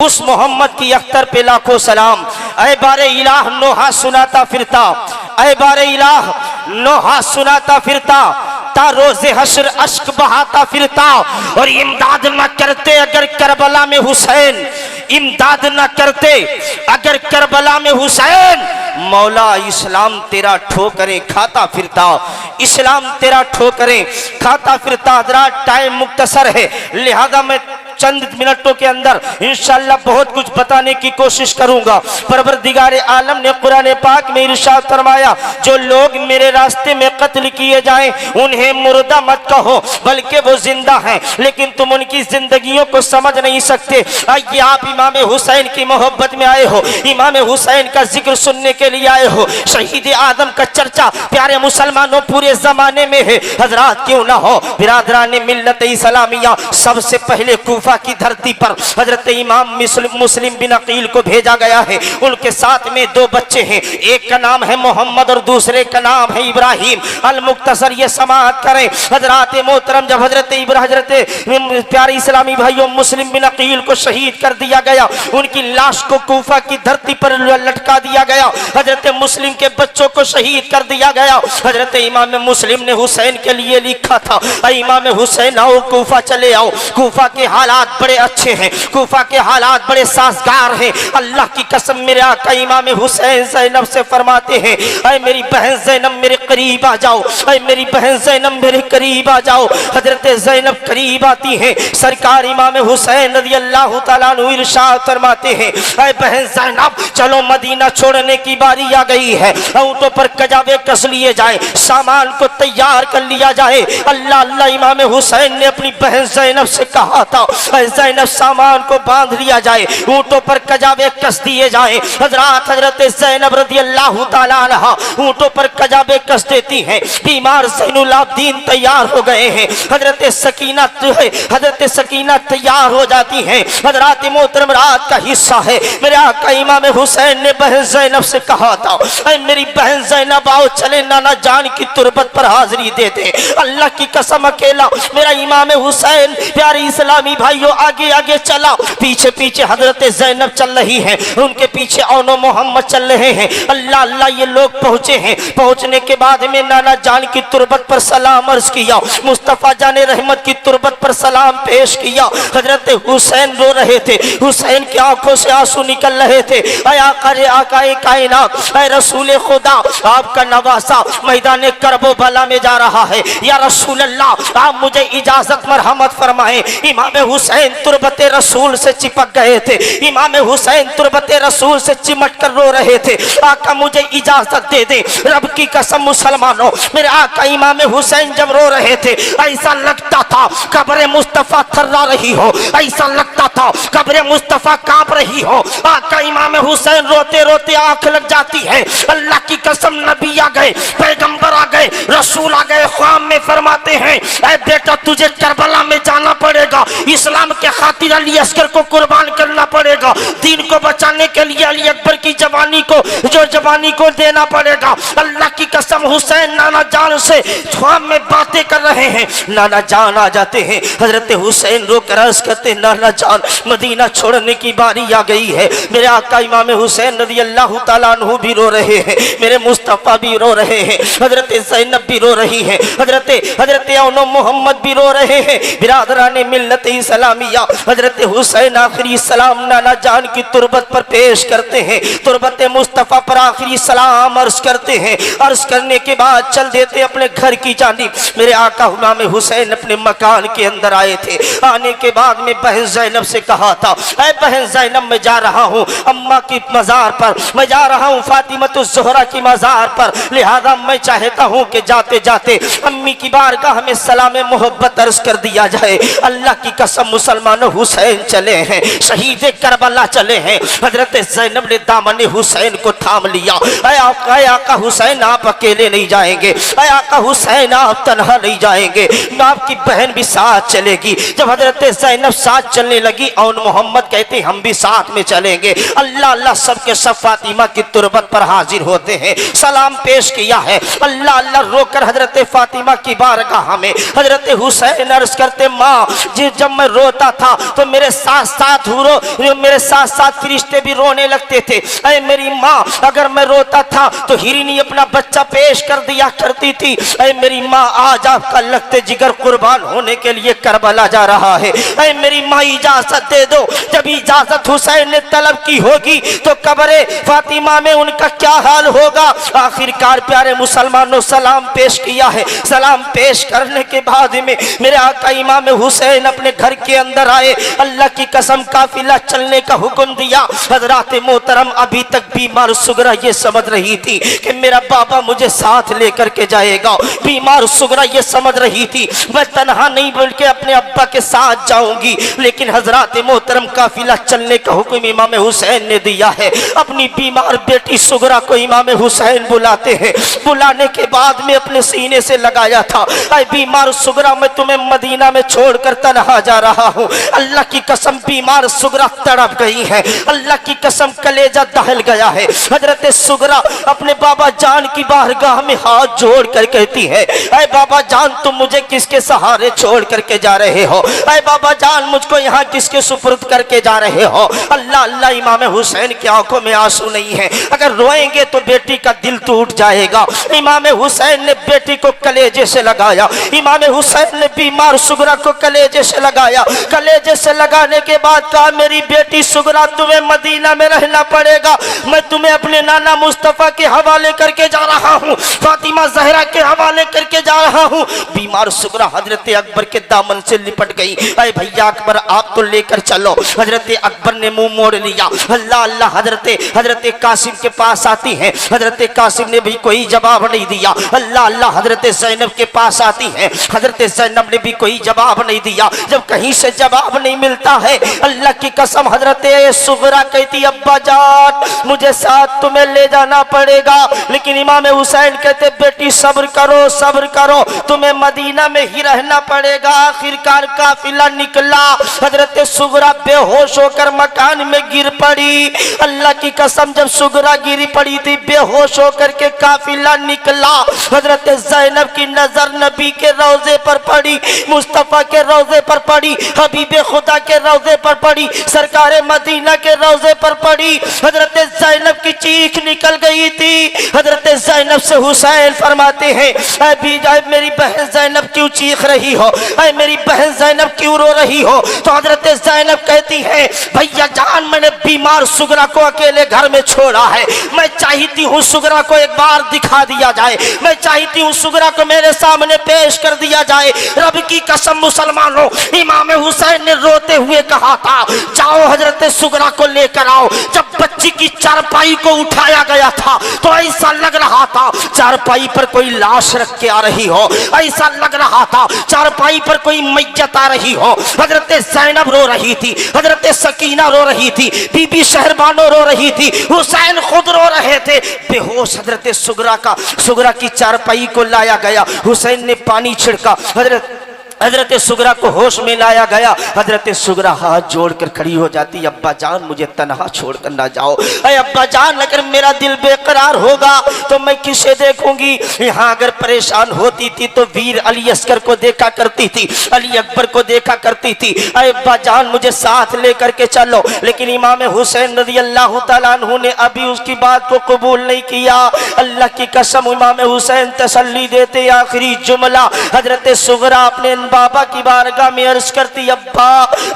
उस मोहम्मद की अख्तर पे लाखों सलाम। ऐ बारे इलाह नोहा सुनाता फिरता, ऐ बारे इलाह नोहा सुनाता फिरता, ता रोज़े हश्र अश्क बहाता फिरता। और इमदाद न करते अगर करबला में हुसैन, इमदाद न करते अगर करबला में हुसैन, मौला इस्लाम तेरा ठोकरें खाता फिरता, इस्लाम तेरा ठोकरें खाता फिरता। हज़रात टाइम मुख्तसर है, लिहाजा मैं चंद मिनटों के अंदर इंशाअल्लाह बहुत कुछ बताने की कोशिश करूंगा। परवरदिगार आलम ने कुरान पाक में इरशाद फरमाया, जो लोग मेरे रास्ते में कत्ल किए जाएं उन्हें मुर्दा मत कहो बल्कि वो जिंदा हैं, लेकिन तुम उनकी जिंदगियों को समझ नहीं सकते। आइए आप इमाम हुसैन की मोहब्बत में आए हो, इमाम हुसैन का जिक्र सुनने के लिए आए हो। शहीद आदम का चर्चा प्यारे मुसलमानों पूरे जमाने में है। हजरात क्यों ना हो बिरादरान मिल्लत इस्लामिया, सबसे पहले कूफा की धरती पर हजरत इमाम मुस्लिम बिन अकील को भेजा गया है। उनके साथ में दो बच्चे हैं, एक का नाम है मोहम्मद और दूसरे का नाम है इब्राहिम। अल मुख्तसर ये समाअत करें हजरत मोहतरम, जब हजरत प्यारे इस्लामी भाइयों मुस्लिम बिन अकील को शहीद कर दिया गया, उनकी लाश को कूफा की धरती पर लटका दिया गया, हजरत मुस्लिम के बच्चों को शहीद कर दिया गया। हजरत इमाम मुस्लिम ने हुसैन के लिए लिखा था, इमाम हुसैन आओ कूफा चले आओ, कूफा के हालात बड़े अच्छे हैं, कूफा के हालात बड़े साजगार हैं। अल्लाह की कसम मेरे आका इमाम हुसैन ज़ैनब से फरमाते हैं, ऐ मेरी बहन ज़ैनब मेरे करीब आ जाओ, ऐ मेरी बहन ज़ैनब मेरे करीब आ जाओ। हजरत ज़ैनब करीब आती हैं, सरकार इमाम हुसैन रज़ियल्लाहु तआला अन्हु इरशाद फरमाते हैं, ऐ बहन ज़ैनब चलो मदीना छोड़ने की बारी आ गई है, ऊँटों पर कजावे कस लिए जाए, सामान को तैयार कर लिया जाए। अल्लाह अल्लाह इमाम हुसैन ने अपनी बहन ज़ैनब से कहा था, ज़ैनब सामान को बांध लिया जाए, ऊँटों पर कजावे कस दिए जाए। हजरत ज़ैनब रज़ियल्लाहु तआला अन्हा ऊँटों पर कजावे कस देती हैं। बीमार ज़ैनुल आबिदीन तैयार हो गए हैं, हजरत सकीना तैयार हो जाती हैं। हजरत मोहतरम रात का हिस्सा है, मेरे आका इमाम हुसैन ने बहन ज़ैनब से कहा था, ऐ मेरी बहन ज़ैनब आओ चले नाना जान की तुरबत पर हाजिरी दे दे। अल्लाह की कसम अकेला मेरा इमाम हुसैन प्यारी इस्लामी भाइयों आगे आगे चला, पीछे पीछे हजरत ज़ैनब चल रही हैं, उनके पीछे औनो मोहम्मद चल रहे हैं। अल्लाह अल्लाह ये लोग पहुंचे हैं, पहुंचने के बाद में नाना जान की तुरबत पर सलाम अर्ज किया, मुस्तफ़ा जाने रहमत की तुरबत पर सलाम पेश किया। हजरत हुसैन रो रहे थे, हुसैन की आंखों से आंसू निकल रहे थे। आकाए कायनात, ऐ रसूल खुदा आपका नवासा मैदान करबो भला में जा रहा है, या रसूल अल्लाह आप मुझे इजाजत मरहमत फरमाएं। इमाम हुसैन तुरबते रसूल से चिपक गए थे, इमाम हुसैन तुरबते रसूल से चिमट कर रो रहे थे, आका मुझे इजाजत दे दे। रब की कसम मुसलमानों मेरे आका इमाम हुसैन जब रो रहे थे ऐसा लगता था कब्र मुस्तफ़ा थर्रा रही हो, ऐसा लगता था कब्र मुस्तफ़ा कांप रही हो। आका इमाम हुसैन रोते रोते आंख लग जाती है। अल्लाह की कसम नबी आ गए, पैगंबर आ गए, रसूल आ गए, ख्वाब में फरमाते हैं, ऐ बेटा तुझे करबला में जाना पड़ेगा, इस्लाम के खातिर अली अस्कर को कुर्बान करना पड़ेगा, दीन को बचाने के लिए अली अकबर की जवानी को देना पड़ेगा। अल्लाह की कसम हुसैन नाना जान से ख्वाब में बातें कर रहे हैं। नाना जान आ जाते हैं, हजरत हुसैन रो कर अर्ज करते, नाना जान मदीना छोड़ने की बारी आ गई है। मेरे आका इमाम हुसैन रज़ियल्लाहु तआला अन्हु भी रो रहे हैं, मेरे मुस्तफ़ा भी रो रहे हैं, हजरत ज़ैनब भी रो रही है, हजरत औनो मोहम्मद भी रो रहे हैं। बिरादरान मिल्लत इस्लामिया हजरत हुसैन आखिरी सलाम नाना जान की तुरबत पर पेश करते हैं, तुरबत मुस्तफ़ा पर आखिरी सलाम अर्ज करते हैं। अर्ज करने के बाद चल देते अपने घर की जानिब। मेरे आका इमाम हुसैन अपने मकान के अंदर आए थे, आने के बाद में बहन ज़ैनब से कहा था, ऐ बहन ज़ैनब मैं जा रहा हूँ अम्मा की मज़ार पर, मैं जा रहा हूँ फातिमतुज़ ज़हरा की मज़ार पर, लिहाजा मैं चाहता हूँ कि जाते जाते अम्मी की बारगाह में सलाम मोहब्बत अर्ज कर दिया जाए। अल्लाह की कसम मुसलमानों हुसैन चले हैं, शहीद करबला चले हैं। हजरत ज़ैनब ने दामन हुसैन को थाम लिया, ऐ आका हुसैन आप अकेले नहीं जाएंगे, ऐ आका हुसैन आप तन्हा नहीं जाएंगे, आपकी बहन भी साथ चलेगी। जब हजरत ज़ैनब साथ चलने लगी और मोहम्मद कहते हम भी साथ में चलेंगे। अल्लाह अल्लाह सबके सब फातिमा की तुरबत पर हाजिर होते हैं, सलाम पेश किया है। अल्लाह अल्लाह रोकर हजरत फातिमा की बारगाह में हजरत हुसैन अर्ज करते, माँ जब मैं रोता था तो मेरे साथ साथ मेरे साथ साथ फरिश्ते भी रोने लगते थे। ऐ मेरी माँ, अगर मैं रोता था तो हिरनी अपना बच्चा पेश कर दिया करती थी। ऐ मेरी माँ, आज आपका लगते जिगर कुर्बान होने के लिए करबला जा रहा है। ऐ मेरी माँ, इजाजत दे दो। जब इजाजत हुसैन ने तलब की होगी तो कब्रे फातिमा में उनका क्या हाल होगा। आखिरकार प्यारे मुसलमानों, सलाम पेश किया है। सलाम पेश करने के बाद में मेरे आका इमाम हुसैन अपने घर के अंदर आए। अल्लाह की कसम, काफिला चलने का हुक्म दिया। हजरात मोहतरम अभी तक बीमार सुगरा ये समझ रही थी कि मेरा बाबा मुझे साथ लेकर के जाएगा। बीमार सुगरा ये समझ रही थी मैं तन्हा नहीं बल्कि अपने अब्बा के साथ जाऊंगी। लेकिन हजरात मोहतरम, काफिला चलने का हुक्म इमाम हुसैन ने दिया है। अपनी बीमार बेटी सुगरा को इमाम हुसैन बुलाते हैं। बुलाने के बाद में अपने सीने से लगाया था, ऐ बीमार सुगरा, मैं तुम्हें मदीना में छोड़कर तन्हा जा रहा हूँ। अल्लाह की कसम, बीमार सुगरा तड़प गई है। अल्लाह की कसम, कलेजा दहल गया है। हजरत सुगरा अपने बाबा जान की बारगाह में हाथ जोड़ कर कहती है, ऐ बाबा जान, तुम मुझे किसके सहारे छोड़ करके जा रहे हो। ऐ बाबा जान, मुझको यहाँ किसके सुपुर्द करके जा रहे हो। अल्लाह अल्लाह, इमाम हुसैन की आंखों में आंसू नहीं है। अगर रोएंगे तो बेटी का दिल टूट जाएगा। इमाम हुसैन ने बेटी को कलेजे से लगाया। इमाम हुसैन ने बीमार सुगरा को कलेजे से लगाया। कलेजे से लगाने के बाद कहा, मेरी बेटी सुगरा, तुम्हें मदीना में रहना पड़ेगा। मैं तुम्हें अपने नाना मुस्तफा के हवाले करके जा रहा हूँ, फातिमा जहरा के हवाले करके जा रहा हूँ। बीमार सुगरा हजरत अकबर के दामन से लिपट गई। अरे भैया अकबर, आप तो लेकर चलो। हजरत अकबर ने मुंह मोड़ लिया। अल्लाह अल्लाह, हजरत कासिम के पास आती है। हजरत कासिम ने भी कोई जवाब नहीं दिया। अल्लाह अल्लाह, हजरत ज़ैनब के पास आती है। हजरत ज़ैनब ने भी कोई जवाब नहीं दिया। जब कहीं से जवाब नहीं मिलता है, अल्लाह की कसम, हजरत सुगरा कहती, अब्बा जान, मुझे साथ तुम्हें ले जाना पड़ेगा। लेकिन इमाम हुसैन कहते, बेटी सब्र करो, सब्र करो, तुम्हें मदीना में ही रहना पड़ेगा। आखिरकार काफिला निकला। हजरत सुगरा बेहोश होकर मकान में गिर पड़ी। अल्लाह की कसम, जब सुगरा गिरी पड़ी थी बेहोश होकर के काफिला निकला। हजरत ज़ैनब की नजर नबी के रोजे पर पड़ी, मुस्तफा के रोजे पर पड़ी, हबीबे खुदा के रोजे पर पड़ी, सरकारे मदीना के रोजे पर पड़ी। हजरत ज़ैनब की चीख निकल गई थी। हजरत ज़ैनब से हुसैन फरमाते हैं, मेरी बहन ज़ैनब क्यों चीख रही हो, मेरी बहन ज़ैनब क्यों रो रही हो। तो हजरत ज़ैनब कहती है, भैया जान, मैंने बीमार सुगरा को अकेले घर में छोड़ा है। मैं चाहती हूँ सुगरा को एक बार दिखा दिया जाए। मैं चाहती हूँ सुगरा को मेरे सामने पेश कर दिया जाए। रब की कसम मुसलमानों, इमाम हुसैन ने रोते हुए कहा था, जाओ हजरत सुगरा को लेकर आओ। जब बच्ची की चारपाई को उठाया गया था तो ऐसा लग रहा था चारपाई पर कोई लाश रख के आ रही हो। ऐसा लग रहा था चारपाई पर कोई मैयत आ रही हो। हजरत ज़ैनब रो रही थी, हजरत सकीना रो रही थी, बीबी शहरबानो रो रही थी, हुसैन खुद रो रहे थे। बेहोश हजरत सुगरा की चारपाई को लाया गया। हुसैन ने पानी छिड़का, हजरत सुगरा को होश में लाया गया। हजरत सुगरा हाथ जोड़कर खड़ी हो जाती, अब्बा जान, मुझे तन्हा छोड़कर ना जाओ। अरे अब्बा जान, अगर मेरा दिल बेकरार होगा तो मैं किसे देखूंगी। यहाँ अगर परेशान होती थी तो वीर अली अस्कर को देखा करती थी, अली अकबर को देखा करती थी। अरे अब्बा जान, मुझे साथ लेकर के चलो। लेकिन इमाम हुसैन रज़ी अल्लाह तआला अन्हु ने अभी उसकी बात को कबूल नहीं किया। अल्लाह की कसम, इमाम हुसैन तसल्ली देते, आखिरी जुमला हजरत सुगरा अपने बाबा की बारगाह में अर्ज करती, अब्बा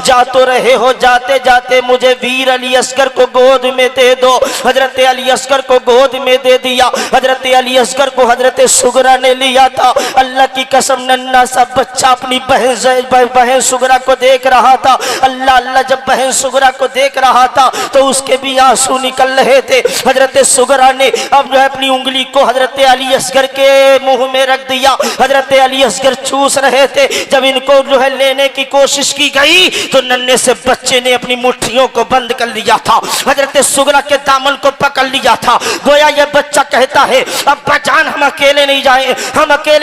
जा तो रहे हो, जाते जाते मुझे वीर अली अस्कर को गोद में दे दो। हजरत अली अस्कर को गोद में दे दिया। हजरत अली अस्कर को हजरत सुगरा ने लिया था। अल्लाह की कसम, नन्ना सा बच्चा अपनी बहन सुगरा को देख रहा था। अल्लाह अल्लाह, जब बहन सुगरा को देख रहा था तो उसके भी आंसू निकल रहे थे। हजरत सुगरा ने अब जो है अपनी उंगली को हजरत अली अस्कर के मुंह में रख दिया। हजरत अली अस्कर चूस रहे थे। जब इनको जो है लेने की कोशिश की गई तो नन्हे से बच्चे ने अपनी मुट्ठियों को बंद कर लिया था, हजरत सुगरा के दामन को पकड़ लिया था। गोया ये बच्चा कहता है, अब्बा जान, हम अकेले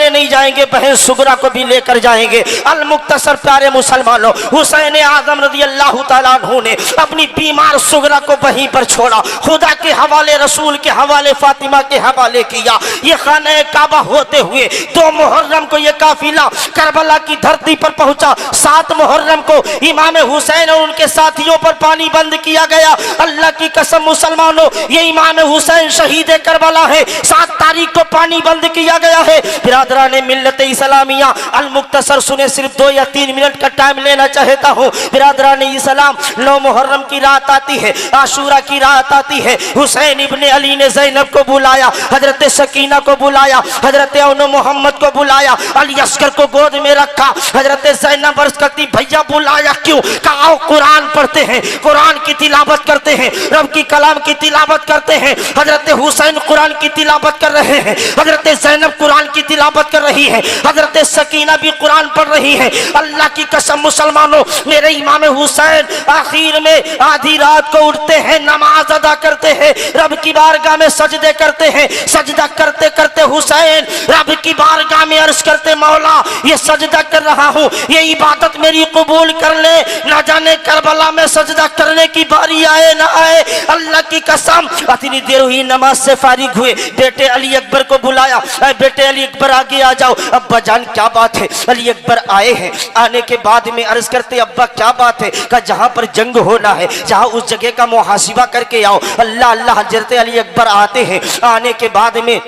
नहीं जाएंगे, बहन सुगरा को भी लेकर जाएंगे। अल मुख्तसर प्यारे मुसलमानों, हुसैन आजम रज़ी अल्लाह तआला अन्हु ने अपनी बीमार सुगरा को वहीं पर छोड़ा, खुदा के हवाले, रसूल के हवाले, फातिमा के हवाले किया। ये खाने काबा होते हुए 2 मुहर्रम को ये काफिला करबला की की धरती पर पहुंचा। 7 मुहर्रम को इमाम हुसैन और उनके साथियों पर पानी बंद किया गया। अल्लाह की कसम मुसलमानों, ये इमाम हुसैन शहीद करबला है। 7 तारीख को पानी बंद किया गया है। बिरादरान मिल्लत इस्लामिया, अल मुख्तसर सुने, सिर्फ 2 या 3 मिनट का टाइम लेना चाहता हूँ। बिरादरान इस्लाम, 9 मुहर्रम की रात आती है, आशूरा की रात आती है। हुसैन इब्ने अली ने ज़ैनब को बुलाया, हजरत सकीना को बुलाया, हजरत अनु मोहम्मद को बुलाया, अली अस्कर को गोद में रखा। हजरत ज़ैनब अर्ज़ करती, भैया बुलाया क्यों? कहा कुरान पढ़ते हैं, कुरान की तिलावत करते हैं, रब की कलाम की तिलावत करते हैं। हजरत हुसैन कुरान की तिलावत कर रहे हैं, हजरत ज़ैनब कुरान की तिलावत कर रही है, हजरत सकीना भी कुरान पढ़ रही है। अल्लाह की कसम मुसलमानों, मेरे इमाम हुसैन आखिर में आधी रात को उठते हैं, नमाज अदा करते हैं, रब की बारगाह में सजदे करते हैं। सजदा करते करते हुसैन रब की बारगाह में अर्ज करते, मौला ये सजदा कर रहा हूँ, ये इबादत मेरी कबूल कर ले, ना जाने करबला में सजदा करने की बारी आए ना आए। अल्लाह की कसम, इतनी देर हुई, नमाज से फारिग हुए, बेटे अली अकबर को बुलाया, बेटे अली अकबर आगे आ जाओ। अब्बा जान क्या बात है? अली अकबर आए हैं। आने के बाद में अर्ज करते, अब्बा क्या बात है? कहा जहाँ पर जंग होना है, जहाँ उस जगह का मुहासिबा करके आओ। अल्लाह अल्लाह। हजरत अली अकबर आते हैं। आने के बाद में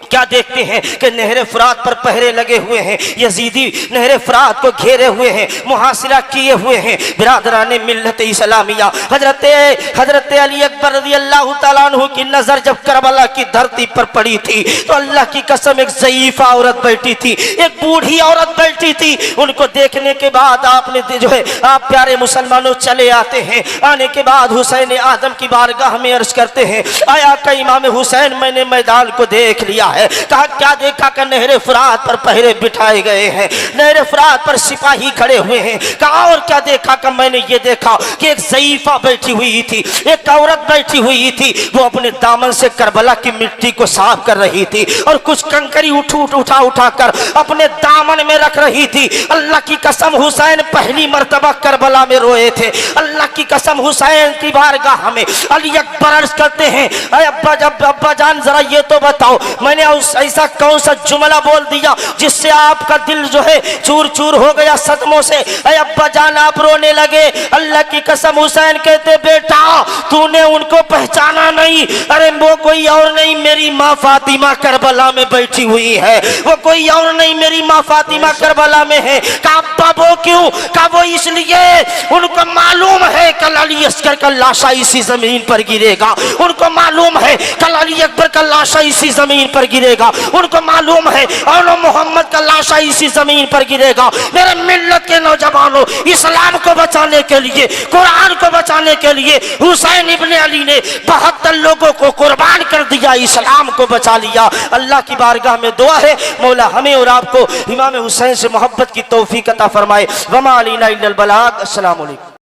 क्या देखते हैं कि नहरे फुरात पर पहरे लगे हुए हैं, यजीदी नहरे फुरात को घेरे हुए हैं, मुहासिरा किए हुए हैं। बिरादराने मिल्लत इस्लामिया, हजरत अली अकबर रज़ियल्लाहु ताला अन्हु की नजर जब करबला की धरती पर पड़ी थी तो अल्लाह की कसम एक ज़ईफ़ा औरत बैठी थी, एक बूढ़ी औरत बैठी थी। उनको देखने के बाद आपने जो है, आप प्यारे मुसलमानों चले आते हैं। आने के बाद हुसैन आदम की बारगाह में अर्ज करते हैं, आया का इमाम हुसैन, मैंने मैदान को देख लिया है। कहा क्या देखा? का नहरे फुरात पर पहरे बिठाए गए हैं, नहरे फुरात पर सिपाही खड़े हुए हैं। कहा और क्या देखा? का मैंने ये देखा कि एक ज़ईफ़ा बैठी हुई थी, एक औरत बैठी हुई थी, वो अपने दामन से करबला की मिट्टी को साफ कर रही थी और कुछ कंकरी उठा कर अपने दामन में रख रही थी। अल्लाह की कसम हुसैन पहली मर्तबा करबला में रोए थे। अल्लाह की कसम हुसैन की बारगाह में अली अकबर अर्ज करते हैं, अब्बा जान जरा ये तो बताओ, मैंने ऐसा कौन सा जुमला बोल दिया जिससे आपका दिल जो है चूर चूर हो गया सदमों से? अब्बा जान आप रोने लगे। अल्लाह की कसम हुसैन कहते, बेटा तूने उनको पहचाना नहीं? अरे वो कोई और नहीं, मेरी माँ फातिमा करबला में बैठी हुई है, वो कोई और नहीं, मेरी माँ फातिमा करबला में है। कहा अब्बा वो क्यों? कहा वो इसलिए, उनको मालूम है कल अली अस्कर का लाशा इसी जमीन पर गिरेगा, उनको मालूम है कल अली अकबर का लाशा इसी जमीन पर गिरेगा, उनको मालूम है और मोहम्मद का लाशा इसी जमीन पर गिरेगा। मेरे मिल्लत के नौजवानों, इस्लाम को बचाने के लिए, कुरान को बचाने के लिए हुसैन इब्ने अली ने 72 लोगों को कुर्बान कर दिया, इस्लाम को बचा लिया। अल्लाह की बारगाह में दुआ है, मौला हमें और आपको इमाम हुसैन से मोहब्बत की तौफीक अता फरमाए। वमा अलैना इल्लल बलाग। अस्सलामु अलैकुम।